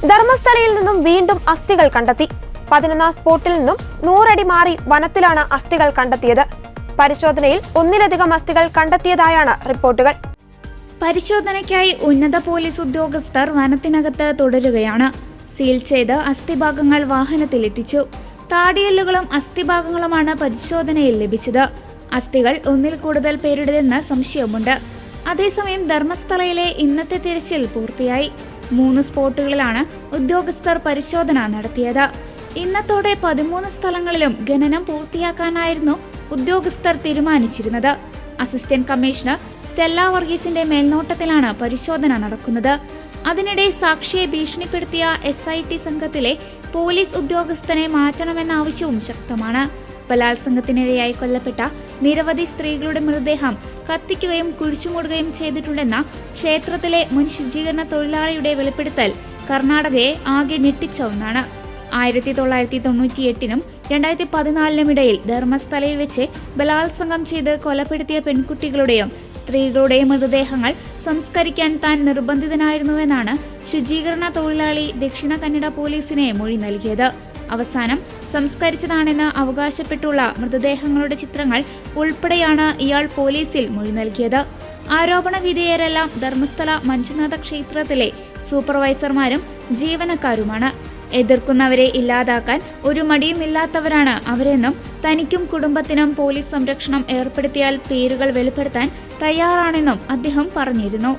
ധർമ്മസ്ഥലയിൽ നിന്നും വീണ്ടും അസ്ഥികൾ കണ്ടെത്തി. 11ാം സ്പോട്ടിൽ നിന്നും 100 അടി മാറി വനത്തിലാണ് അസ്ഥികൾ കണ്ടെത്തിയത്. പരിശോധനയിൽ ഒന്നിലധികം അസ്ഥികൾ കണ്ടെത്തിയതായാണ് റിപ്പോർട്ടുകൾ. പരിശോധനയ്ക്കായി ഉന്നത പോലീസ് ഉദ്യോഗസ്ഥർ വനത്തിനകത്ത് തുടരുകയാണ്. സീൽ ചെയ്ത് അസ്ഥിഭാഗങ്ങൾ വാഹനത്തിലെത്തിച്ചു. താടിയെല്ലുകളും അസ്ഥിഭാഗങ്ങളുമാണ് പരിശോധനയിൽ ലഭിച്ചത്. അസ്ഥികൾ ഒന്നിൽ കൂടുതൽ പേരുടേതെന്ന് സംശയമുണ്ട്. അതേസമയം ധർമ്മസ്ഥലയിലെ ഇന്നത്തെ തിരച്ചിൽ പൂർത്തിയായി. 3 സ്പോട്ടുകളിലാണ് ഉദ്യോഗസ്ഥർ പരിശോധന നടത്തിയത്. ഇന്നത്തോടെ 13 സ്ഥലങ്ങളിലും ഖനനം പൂർത്തിയാക്കാനായിരുന്നു ഉദ്യോഗസ്ഥർ തീരുമാനിച്ചിരുന്നത്. അസിസ്റ്റന്റ് കമ്മീഷണർ സ്റ്റെല്ല വർഗീസിന്റെ മേൽനോട്ടത്തിലാണ് പരിശോധന നടക്കുന്നത്. അതിനിടെ സാക്ഷിയെ ഭീഷണിപ്പെടുത്തിയ SIT സംഘത്തിലെ പോലീസ് ഉദ്യോഗസ്ഥനെ മാറ്റണമെന്ന ആവശ്യവും ശക്തമാണ്. ബലാത്സംഗത്തിനിരയായി കൊല്ലപ്പെട്ട നിരവധി സ്ത്രീകളുടെ മൃതദേഹം കത്തിക്കുകയും കുഴിച്ചുമൂടുകയും ചെയ്തിട്ടുണ്ടെന്ന ക്ഷേത്രത്തിലെ മുൻ ശുചീകരണ തൊഴിലാളിയുടെ വെളിപ്പെടുത്തൽ കർണാടകയെ ആകെ ഞെട്ടിച്ച ഒന്നാണ്. 1998നും 2014നും ഇടയിൽ ധർമ്മസ്ഥലയിൽ വെച്ച് ബലാത്സംഗം ചെയ്ത് കൊലപ്പെടുത്തിയ പെൺകുട്ടികളുടെയും സ്ത്രീകളുടെയും മൃതദേഹങ്ങൾ സംസ്കരിക്കാൻ താൻ നിർബന്ധിതനായിരുന്നുവെന്നാണ് ശുചീകരണ തൊഴിലാളി ദക്ഷിണ കന്നഡ പോലീസിനെ മൊഴി നൽകിയത്. അവസാനം സംസ്കരിച്ചതാണെന്ന് അവകാശപ്പെട്ടുള്ള മൃതദേഹങ്ങളുടെ ചിത്രങ്ങൾ ഉൾപ്പെടെയാണ് ഇയാൾ പോലീസിൽ മൊഴി നൽകിയത്. ആരോപണ വിധേയരെല്ലാം ധർമ്മസ്ഥല മഞ്ജുനാഥ ക്ഷേത്രത്തിലെ സൂപ്പർവൈസർമാരും ജീവനക്കാരുമാണ്. എതിർക്കുന്നവരെ ഇല്ലാതാക്കാൻ ഒരു മടിയുമില്ലാത്തവരാണ് അവരെന്നും തനിക്കും കുടുംബത്തിനും പോലീസ് സംരക്ഷണം ഏർപ്പെടുത്തിയാൽ പേരുകൾ വെളിപ്പെടുത്താൻ തയ്യാറാണെന്നും അദ്ദേഹം പറഞ്ഞിരുന്നു.